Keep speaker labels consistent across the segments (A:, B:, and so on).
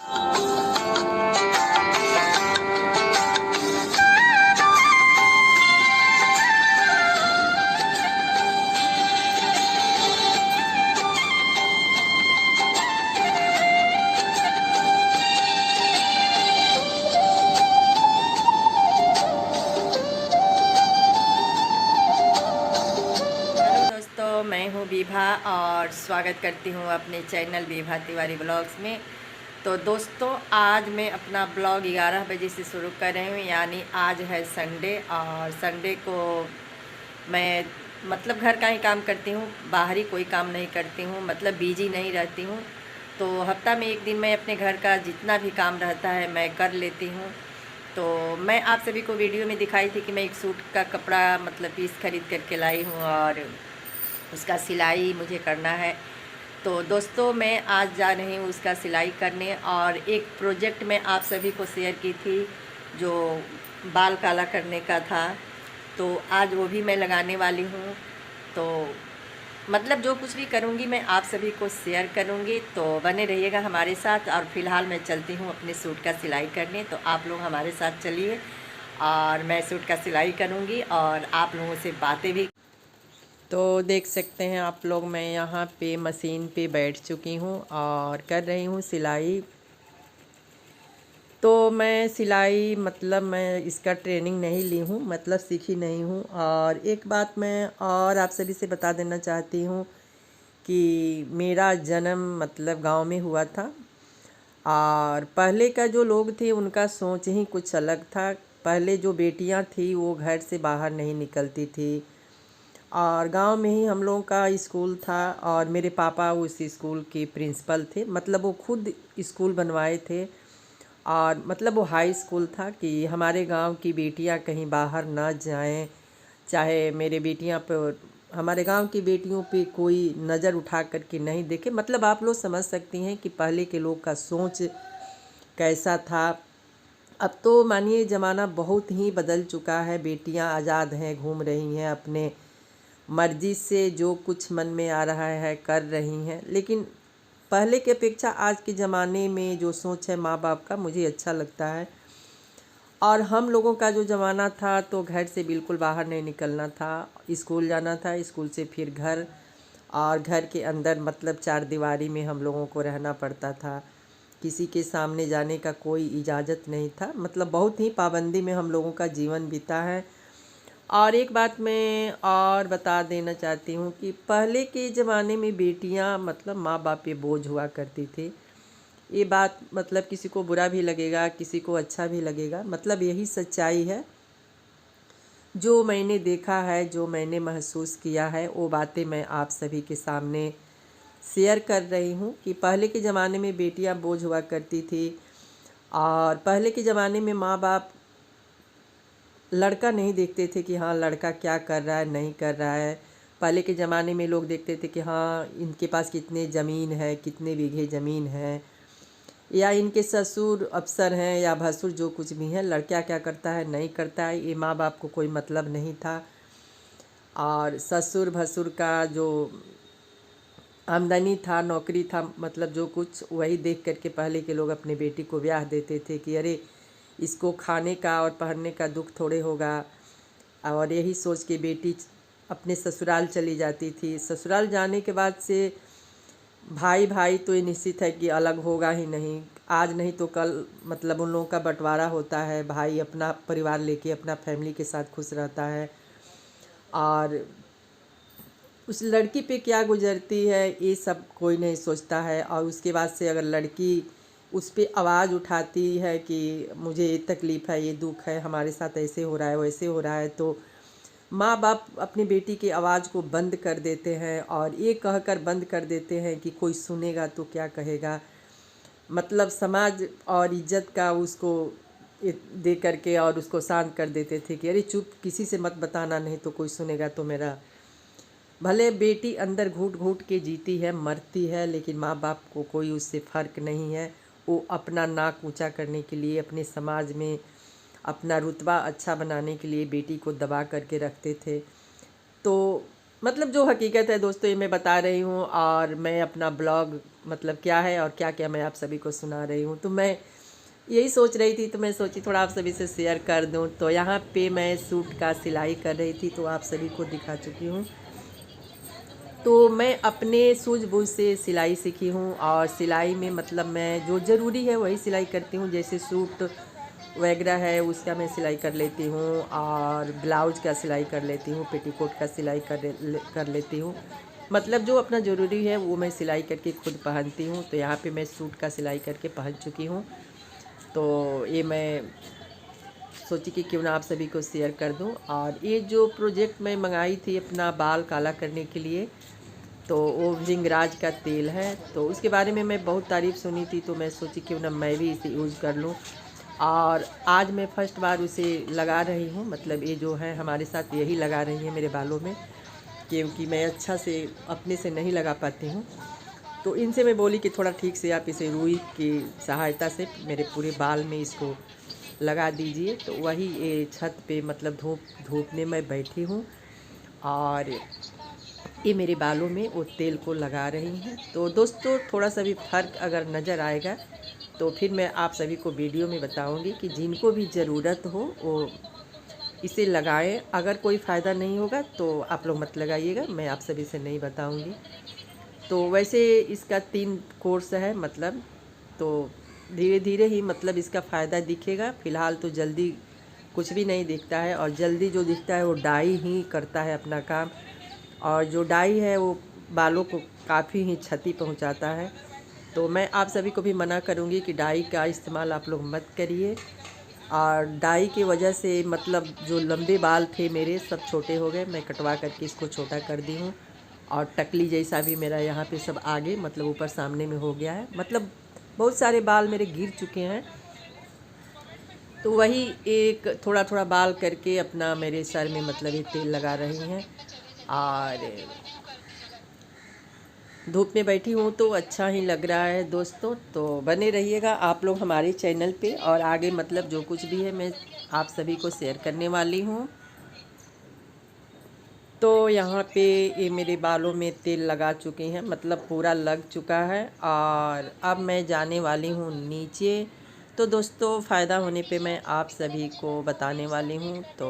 A: मैं हूँ विभा और स्वागत करती हूँ अपने चैनल विभा तिवारी ब्लॉग्स में। तो दोस्तों, आज मैं अपना ब्लॉग 11 बजे से शुरू कर रही हूँ, यानी आज है संडे। और संडे को मैं मतलब घर का ही काम करती हूँ, बाहरी कोई काम नहीं करती हूँ, मतलब बिजी नहीं रहती हूँ। तो हफ्ता में एक दिन मैं अपने घर का जितना भी काम रहता है मैं कर लेती हूँ। तो मैं आप सभी को वीडियो में दिखाई थी कि मैं एक सूट का कपड़ा मतलब पीस खरीद करके लाई हूँ और उसका सिलाई मुझे करना है। तो दोस्तों, मैं आज जा रही हूँ उसका सिलाई करने। और एक प्रोजेक्ट मैं आप सभी को शेयर की थी जो बाल काला करने का था, तो आज वो भी मैं लगाने वाली हूँ। तो मतलब जो कुछ भी करूँगी मैं आप सभी को शेयर करूँगी, तो बने रहिएगा हमारे साथ। और फ़िलहाल मैं चलती हूँ अपने सूट का सिलाई करने, तो आप लोग हमारे साथ चलिए और मैं सूट का सिलाई करूँगी और आप लोगों से बातें भी। तो देख सकते हैं आप लोग, मैं यहाँ पे मशीन पे बैठ चुकी हूँ और कर रही हूँ सिलाई। तो मैं सिलाई मतलब मैं इसका ट्रेनिंग नहीं ली हूँ, मतलब सीखी नहीं हूँ। और एक बात मैं और आप सभी से बता देना चाहती हूँ कि मेरा जन्म मतलब गांव में हुआ था। और पहले का जो लोग थे उनका सोच ही कुछ अलग था। पहले जो बेटियां थी वो घर से बाहर नहीं निकलती थी और गांव में ही हम लोगों का स्कूल था। और मेरे पापा उस स्कूल के प्रिंसिपल थे, मतलब वो खुद स्कूल बनवाए थे। और मतलब वो हाई स्कूल था कि हमारे गांव की बेटियां कहीं बाहर ना जाएं, चाहे मेरे बेटियां पर हमारे गांव की बेटियों पे कोई नज़र उठा करके नहीं देखे। मतलब आप लोग समझ सकती हैं कि पहले के लोग का सोच कैसा था। अब तो मानिए ज़माना बहुत ही बदल चुका है, बेटियां आज़ाद हैं, घूम रही हैं, अपने मर्जी से जो कुछ मन में आ रहा है कर रही हैं। लेकिन पहले की अपेक्षा आज के ज़माने में जो सोच है माँ बाप का, मुझे अच्छा लगता है। और हम लोगों का जो ज़माना था तो घर से बिल्कुल बाहर नहीं निकलना था, स्कूल जाना था, स्कूल से फिर घर, और घर के अंदर मतलब चार दीवारी में हम लोगों को रहना पड़ता था। किसी के सामने जाने का कोई इजाज़त नहीं था, मतलब बहुत ही पाबंदी में हम लोगों का जीवन बीता है। और एक बात मैं और बता देना चाहती हूँ कि पहले के ज़माने में बेटियाँ मतलब माँ बाप पे बोझ हुआ करती थी। ये बात मतलब किसी को बुरा भी लगेगा, किसी को अच्छा भी लगेगा, मतलब यही सच्चाई है। जो मैंने देखा है, जो मैंने महसूस किया है, वो बातें मैं आप सभी के सामने शेयर कर रही हूँ कि पहले के ज़माने में बेटियाँ बोझ हुआ करती थी। और पहले के ज़माने में माँ बाप लड़का नहीं देखते थे कि हाँ लड़का क्या कर रहा है नहीं कर रहा है। पहले के ज़माने में लोग देखते थे कि हाँ इनके पास कितने ज़मीन है, कितने बीघे ज़मीन है, या इनके ससुर अफसर हैं या भसुर जो कुछ भी हैं, लड़का क्या करता है नहीं करता है, ये माँ बाप को कोई मतलब नहीं था। और ससुर भसुर का जो आमदनी था, नौकरी था, मतलब जो कुछ वही देख करके पहले के लोग अपने बेटी को ब्याह देते थे कि अरे इसको खाने का और पहनने का दुख थोड़े होगा। और यही सोच के बेटी अपने ससुराल चली जाती थी। ससुराल जाने के बाद से भाई भाई तो ये निश्चित है कि अलग होगा ही नहीं, आज नहीं तो कल मतलब उन लोगों का बंटवारा होता है। भाई अपना परिवार लेके अपना फैमिली के साथ खुश रहता है और उस लड़की पे क्या गुजरती है ये सब कोई नहीं सोचता है। और उसके बाद से अगर लड़की उस पर आवाज़ उठाती है कि मुझे ये तकलीफ़ है, ये दुख है, हमारे साथ ऐसे हो रहा है वैसे हो रहा है, तो माँ बाप अपनी बेटी की आवाज़ को बंद कर देते हैं। और ये कहकर बंद कर देते हैं कि कोई सुनेगा तो क्या कहेगा, मतलब समाज और इज्जत का उसको दे करके और उसको शांत कर देते थे कि अरे चुप, किसी से मत बताना, नहीं तो कोई सुनेगा तो मेरा। भले बेटी अंदर घूट घूट के जीती है, मरती है, लेकिन माँ बाप को कोई उससे फ़र्क नहीं है। वो अपना नाक ऊंचा करने के लिए, अपने समाज में अपना रुतबा अच्छा बनाने के लिए बेटी को दबा करके रखते थे। तो मतलब जो हकीकत है दोस्तों ये मैं बता रही हूँ, और मैं अपना ब्लॉग मतलब क्या है और क्या क्या मैं आप सभी को सुना रही हूँ। तो मैं यही सोच रही थी, तो मैं सोची थोड़ा आप सभी से शेयर कर दूँ। तो यहाँ पे मैं सूट का सिलाई कर रही थी, तो आप सभी को दिखा चुकी हूँ। तो मैं अपने सूझबूझ से सिलाई सीखी हूँ, और सिलाई में मतलब मैं जो ज़रूरी है वही सिलाई करती हूँ। जैसे सूट वगैरह है उसका मैं सिलाई कर लेती हूँ, और ब्लाउज का सिलाई कर लेती हूँ, पेटीकोट का सिलाई कर लेती हूँ। मतलब जो अपना ज़रूरी है वो मैं सिलाई करके खुद पहनती हूँ। तो यहाँ पे मैं सूट का सिलाई करके पहन चुकी हूँ। तो ये मैं सोची कि क्यों ना आप सभी को शेयर कर दूं। और ये जो प्रोजेक्ट मैं मंगाई थी अपना बाल काला करने के लिए, तो वो भृंगराज का तेल है। तो उसके बारे में मैं बहुत तारीफ़ सुनी थी, तो मैं सोची क्यों ना मैं भी इसे यूज़ कर लूं। और आज मैं फर्स्ट बार उसे लगा रही हूं। मतलब ये जो है हमारे साथ यही लगा रही है मेरे बालों में, क्योंकि मैं अच्छा से अपने से नहीं लगा पाती हूँ। तो इनसे मैं बोली कि थोड़ा ठीक से आप इसे रुई की सहायता से मेरे पूरे बाल में इसको लगा दीजिए। तो वही ये छत पे मतलब धूप में मैं बैठी हूँ, और ये मेरे बालों में वो तेल को लगा रही हैं। तो दोस्तों थोड़ा सा भी फ़र्क अगर नज़र आएगा तो फिर मैं आप सभी को वीडियो में बताऊंगी कि जिनको भी ज़रूरत हो वो इसे लगाएं। अगर कोई फ़ायदा नहीं होगा तो आप लोग मत लगाइएगा, मैं आप सभी से नहीं बताऊंगी। तो वैसे इसका 3 कोर्स है मतलब, तो धीरे धीरे ही मतलब इसका फ़ायदा दिखेगा। फ़िलहाल तो जल्दी कुछ भी नहीं दिखता है, और जल्दी जो दिखता है वो डाई ही करता है अपना काम। और जो डाई है वो बालों को काफ़ी ही क्षति पहुंचाता है। तो मैं आप सभी को भी मना करूंगी कि डाई का इस्तेमाल आप लोग मत करिए। और डाई की वजह से मतलब जो लंबे बाल थे मेरे सब छोटे हो गए। मैं कटवा करके इसको छोटा कर दी हूँ, और टकली जैसा भी मेरा यहाँ पे सब आगे मतलब ऊपर सामने में हो गया है। मतलब बहुत सारे बाल मेरे गिर चुके हैं। तो वही एक थोड़ा थोड़ा बाल करके अपना मेरे सर में मतलब ये तेल लगा रही हैं। और धूप में बैठी हूँ तो अच्छा ही लग रहा है दोस्तों। तो बने रहिएगा आप लोग हमारे चैनल पे, और आगे मतलब जो कुछ भी है मैं आप सभी को शेयर करने वाली हूँ। तो यहाँ पे ये मेरे बालों में तेल लगा चुके हैं, मतलब पूरा लग चुका है। और अब मैं जाने वाली हूँ नीचे। तो दोस्तों फ़ायदा होने पे मैं आप सभी को बताने वाली हूँ। तो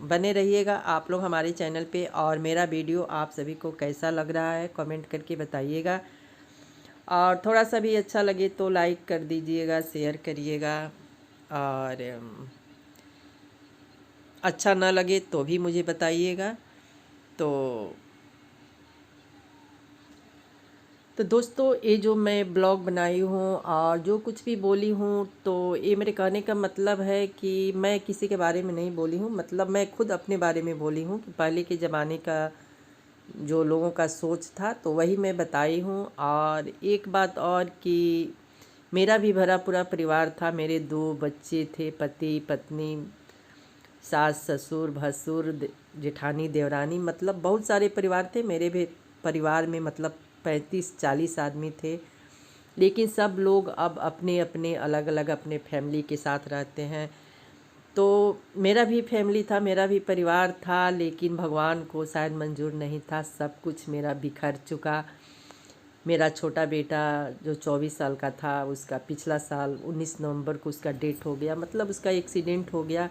A: बने रहिएगा आप लोग हमारे चैनल पे, और मेरा वीडियो आप सभी को कैसा लग रहा है कमेंट करके बताइएगा। और थोड़ा सा भी अच्छा लगे तो लाइक कर दीजिएगा, शेयर करिएगा। और अच्छा ना लगे तो भी मुझे बताइएगा। तो दोस्तों ये जो मैं ब्लॉग बनाई हूँ और जो कुछ भी बोली हूँ, तो ये मेरे कहने का मतलब है कि मैं किसी के बारे में नहीं बोली हूँ। मतलब मैं खुद अपने बारे में बोली हूँ कि पहले के ज़माने का जो लोगों का सोच था तो वही मैं बताई हूँ। और एक बात और कि मेरा भी भरा पूरा परिवार था। मेरे 2 बच्चे थे, पति पत्नी, सास ससुर भसुर जेठानी देवरानी, मतलब बहुत सारे परिवार थे मेरे भी परिवार में। मतलब 35-40 आदमी थे। लेकिन सब लोग अब अपने अपने अलग अलग अपने फैमिली के साथ रहते हैं। तो मेरा भी फैमिली था, मेरा भी परिवार था, लेकिन भगवान को शायद मंजूर नहीं था। सब कुछ मेरा बिखर चुका। मेरा छोटा बेटा जो 24 साल का था, उसका पिछला साल 19 नवंबर को उसका डेथ हो गया, मतलब उसका एक्सीडेंट हो गया।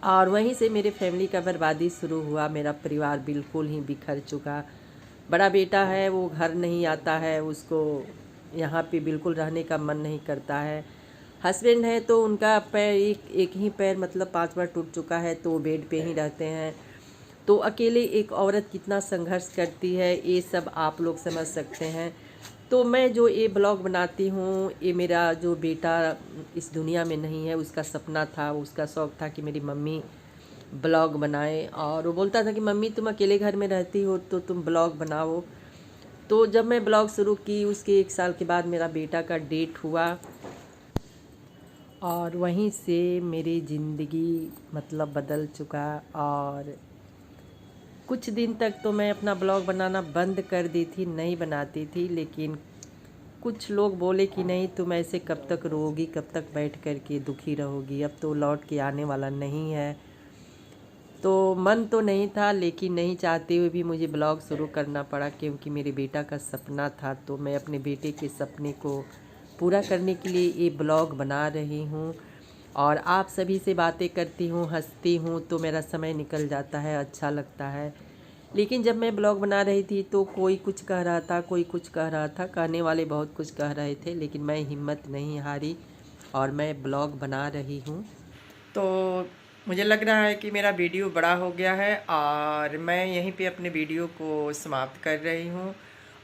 A: और वहीं से मेरे फैमिली का बर्बादी शुरू हुआ। मेरा परिवार बिल्कुल ही बिखर चुका। बड़ा बेटा है वो घर नहीं आता है, उसको यहाँ पे बिल्कुल रहने का मन नहीं करता है। हस्बैंड है तो उनका पैर एक ही पैर मतलब 5 बार टूट चुका है, तो वो बेड पे ही रहते हैं। तो अकेले एक औरत कितना संघर्ष करती है ये सब आप लोग समझ सकते हैं। तो मैं जो ये ब्लॉग बनाती हूँ, ये मेरा जो बेटा इस दुनिया में नहीं है उसका सपना था, उसका शौक़ था कि मेरी मम्मी ब्लॉग बनाए। और वो बोलता था कि मम्मी तुम अकेले घर में रहती हो तो तुम ब्लॉग बनाओ। तो जब मैं ब्लॉग शुरू की उसके 1 साल के बाद मेरा बेटा का डेथ हुआ, और वहीं से मेरी ज़िंदगी मतलब बदल चुका। और कुछ दिन तक तो मैं अपना ब्लॉग बनाना बंद कर दी थी, नहीं बनाती थी। लेकिन कुछ लोग बोले कि नहीं तुम ऐसे कब तक रोओगी, कब तक बैठ कर के दुखी रहोगी, अब तो लौट के आने वाला नहीं है। तो मन तो नहीं था, लेकिन नहीं चाहते हुए भी मुझे ब्लॉग शुरू करना पड़ा, क्योंकि मेरे बेटा का सपना था। तो मैं अपने बेटे के सपने को पूरा करने के लिए ये ब्लॉग बना रही हूँ और आप सभी से बातें करती हूँ, हंसती हूँ, तो मेरा समय निकल जाता है, अच्छा लगता है। लेकिन जब मैं ब्लॉग बना रही थी तो कोई कुछ कह रहा था, कोई कुछ कह रहा था, कहने वाले बहुत कुछ कह रहे थे, लेकिन मैं हिम्मत नहीं हारी और मैं ब्लॉग बना रही हूँ। तो मुझे लग रहा है कि मेरा वीडियो बड़ा हो गया है और मैं यहीं पे अपने वीडियो को समाप्त कर रही हूँ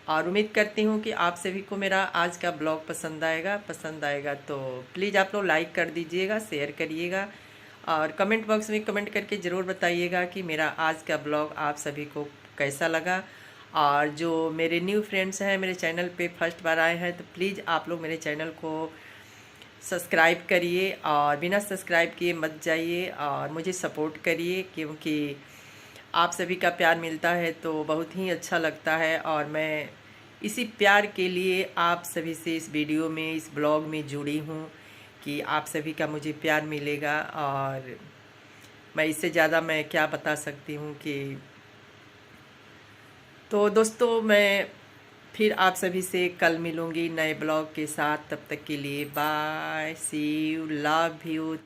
A: और उम्मीद करती हूँ कि आप सभी को मेरा आज का ब्लॉग पसंद आएगा तो प्लीज़ आप लोग लाइक कर दीजिएगा, शेयर करिएगा और कमेंट बॉक्स में कमेंट करके ज़रूर बताइएगा कि मेरा आज का ब्लॉग आप सभी को कैसा लगा। और जो मेरे न्यू फ्रेंड्स हैं, मेरे चैनल पे फर्स्ट बार आए हैं, तो प्लीज़ आप लोग मेरे चैनल को सब्सक्राइब करिए और बिना सब्सक्राइब किए मत जाइए और मुझे सपोर्ट करिए, क्योंकि आप सभी का प्यार मिलता है तो बहुत ही अच्छा लगता है। और मैं इसी प्यार के लिए आप सभी से इस वीडियो में, इस ब्लॉग में जुड़ी हूँ कि आप सभी का मुझे प्यार मिलेगा और मैं इससे ज़्यादा मैं क्या बता सकती हूँ कि। तो दोस्तों, मैं फिर आप सभी से कल मिलूँगी नए ब्लॉग के साथ। तब तक के लिए bye, see you, love you.